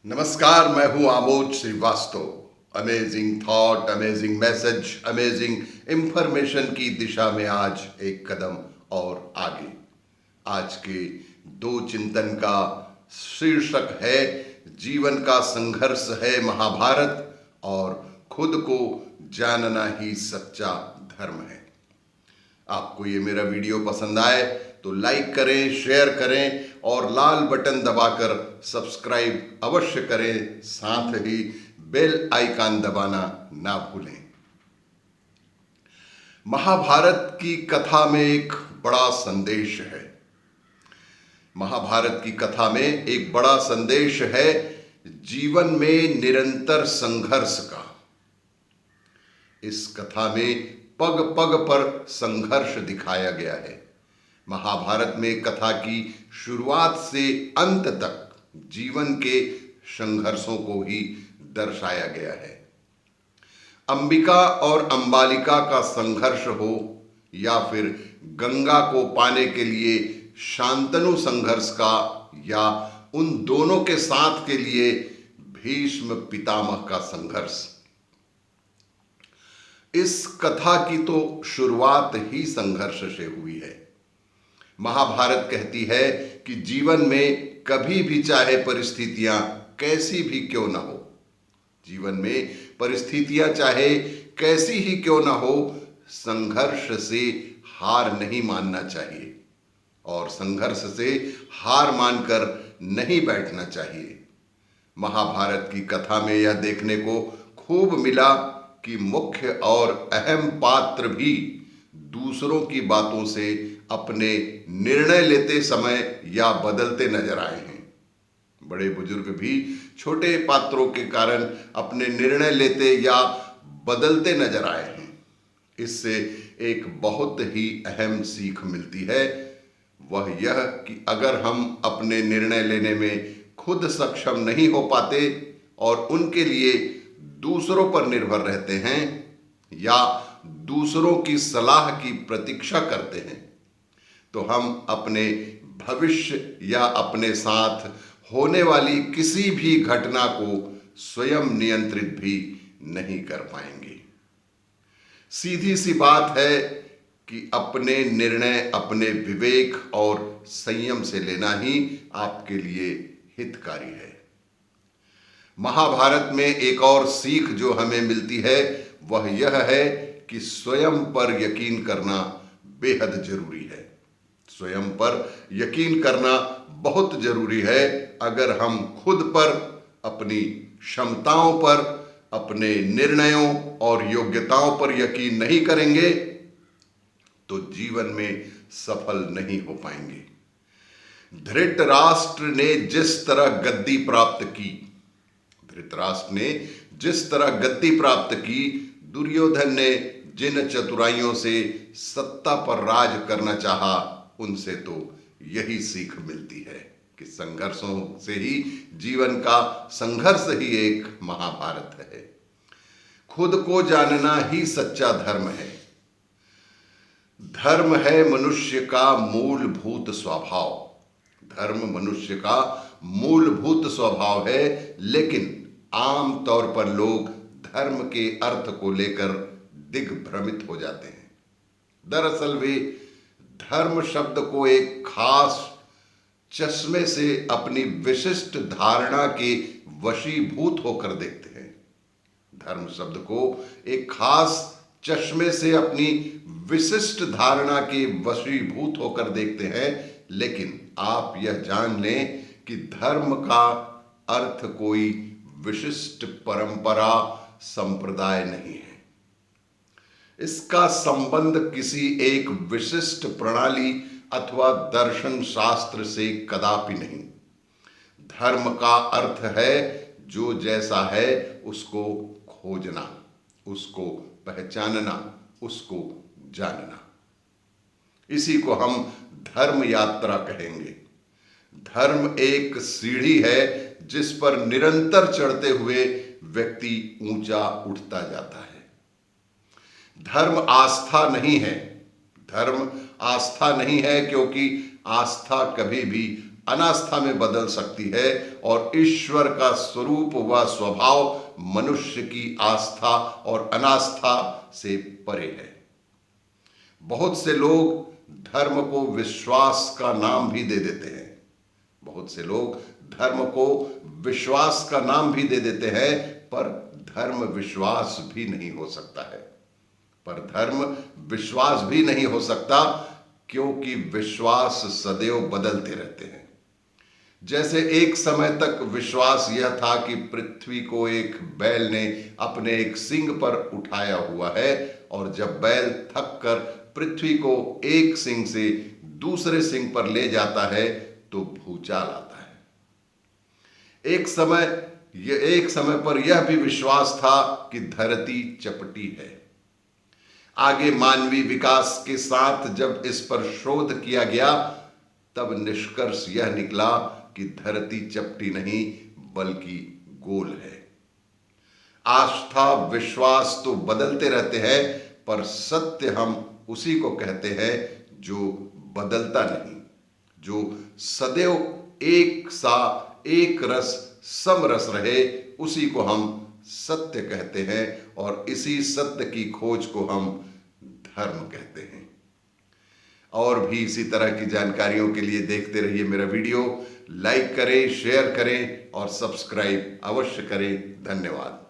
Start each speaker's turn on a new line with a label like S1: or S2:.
S1: नमस्कार, मैं हूं Amod Srivastava. Amazing thought, amazing message, amazing information की दिशा में आज एक कदम और आगे। आज के दो चिंतन का शीर्षक है जीवन का संघर्ष है महाभारत और खुद को जानना ही सच्चा धर्म है। आपको ये मेरा वीडियो पसंद आए तो लाइक करें, शेयर करें और लाल बटन दबाकर सब्सक्राइब अवश्य करें। साथ ही बेल आइकन दबाना ना भूलें। महाभारत की कथा में एक बड़ा संदेश है। महाभारत की कथा में एक बड़ा संदेश है जीवन में निरंतर संघर्ष का। इस कथा में पग पग पर संघर्ष दिखाया गया है। महाभारत में कथा की शुरुआत से अंत तक जीवन के संघर्षों को ही दर्शाया गया है। अंबिका और अंबालिका का संघर्ष हो या फिर गंगा को पाने के लिए शांतनु संघर्ष का, या उन दोनों के साथ के लिए भीष्म पितामह का संघर्ष। इस कथा की तो शुरुआत ही संघर्ष से हुई है। महाभारत कहती है कि जीवन में कभी भी चाहे परिस्थितियां कैसी भी क्यों ना हो, जीवन में परिस्थितियां चाहे कैसी ही क्यों ना हो, संघर्ष से हार नहीं मानना चाहिए और संघर्ष से हार मानकर नहीं बैठना चाहिए। महाभारत की कथा में यह देखने को खूब मिला कि मुख्य और अहम पात्र भी दूसरों की बातों से अपने निर्णय लेते समय या बदलते नजर आए हैं। बड़े बुजुर्ग भी छोटे पात्रों के कारण अपने निर्णय लेते या बदलते नजर आए हैं। इससे एक बहुत ही अहम सीख मिलती है, वह यह कि अगर हम अपने निर्णय लेने में खुद सक्षम नहीं हो पाते और उनके लिए दूसरों पर निर्भर रहते हैं या दूसरों की सलाह की प्रतीक्षा करते हैं, तो हम अपने भविष्य या अपने साथ होने वाली किसी भी घटना को स्वयं नियंत्रित भी नहीं कर पाएंगे। सीधी सी बात है कि अपने निर्णय अपने विवेक और संयम से लेना ही आपके लिए हितकारी है। महाभारत में एक और सीख जो हमें मिलती है वह यह है कि स्वयं पर यकीन करना बेहद जरूरी है। स्वयं पर यकीन करना बहुत जरूरी है। अगर हम खुद पर, अपनी क्षमताओं पर, अपने निर्णयों और योग्यताओं पर यकीन नहीं करेंगे तो जीवन में सफल नहीं हो पाएंगे। धृतराष्ट्र ने जिस तरह गद्दी प्राप्त की, धृतराष्ट्र ने जिस तरह गद्दी प्राप्त की, दुर्योधन ने जिन चतुराइयों से सत्ता पर राज करना चाहा, उनसे तो यही सीख मिलती है कि संघर्षों से ही जीवन का संघर्ष ही एक महाभारत है। खुद को जानना ही सच्चा धर्म है। धर्म है मनुष्य का मूलभूत स्वभाव। धर्म मनुष्य का मूलभूत स्वभाव है, लेकिन आम तौर पर लोग धर्म के अर्थ को लेकर दिग्भ्रमित हो जाते हैं। दरअसल वे धर्म शब्द को एक खास चश्मे से अपनी विशिष्ट धारणा के वशीभूत होकर देखते हैं। धर्म शब्द को एक खास चश्मे से अपनी विशिष्ट धारणा के वशीभूत होकर देखते हैं, लेकिन आप यह जान लें कि धर्म का अर्थ कोई विशिष्ट परंपरा, संप्रदाय नहीं है। इसका संबंध किसी एक विशिष्ट प्रणाली अथवा दर्शन शास्त्र से कदापि नहीं। धर्म का अर्थ है जो जैसा है उसको खोजना, उसको पहचानना, उसको जानना। इसी को हम धर्म यात्रा कहेंगे। धर्म एक सीढ़ी है जिस पर निरंतर चढ़ते हुए व्यक्ति ऊंचा उठता जाता है। धर्म आस्था नहीं है। धर्म आस्था नहीं है क्योंकि आस्था कभी भी अनास्था में बदल सकती है और ईश्वर का स्वरूप व स्वभाव मनुष्य की आस्था और अनास्था से परे है। बहुत से लोग धर्म को विश्वास का नाम भी दे देते हैं। बहुत से लोग धर्म को विश्वास का नाम भी दे देते हैं, पर धर्म विश्वास भी नहीं हो सकता है। पर धर्म विश्वास भी नहीं हो सकता, क्योंकि विश्वास सदैव बदलते रहते हैं। जैसे एक समय तक विश्वास यह था कि पृथ्वी को एक बैल ने अपने एक सींग पर उठाया हुआ है, और जब बैल थक कर पृथ्वी को एक सींग से दूसरे सींग पर ले जाता है तो भूचाल आता है। एक समय पर यह भी विश्वास था कि धरती चपटी है। आगे मानवीय विकास के साथ जब इस पर शोध किया गया, तब निष्कर्ष यह निकला कि धरती चपटी नहीं बल्कि गोल है। आस्था विश्वास तो बदलते रहते हैं, पर सत्य हम उसी को कहते हैं जो बदलता नहीं, जो सदैव एक सा एक रस समरस रहे, उसी को हम सत्य कहते हैं, और इसी सत्य की खोज को हम धर्म कहते हैं। और भी इसी तरह की जानकारियों के लिए देखते रहिए मेरा वीडियो। लाइक करें, शेयर करें और सब्सक्राइब अवश्य करें। धन्यवाद।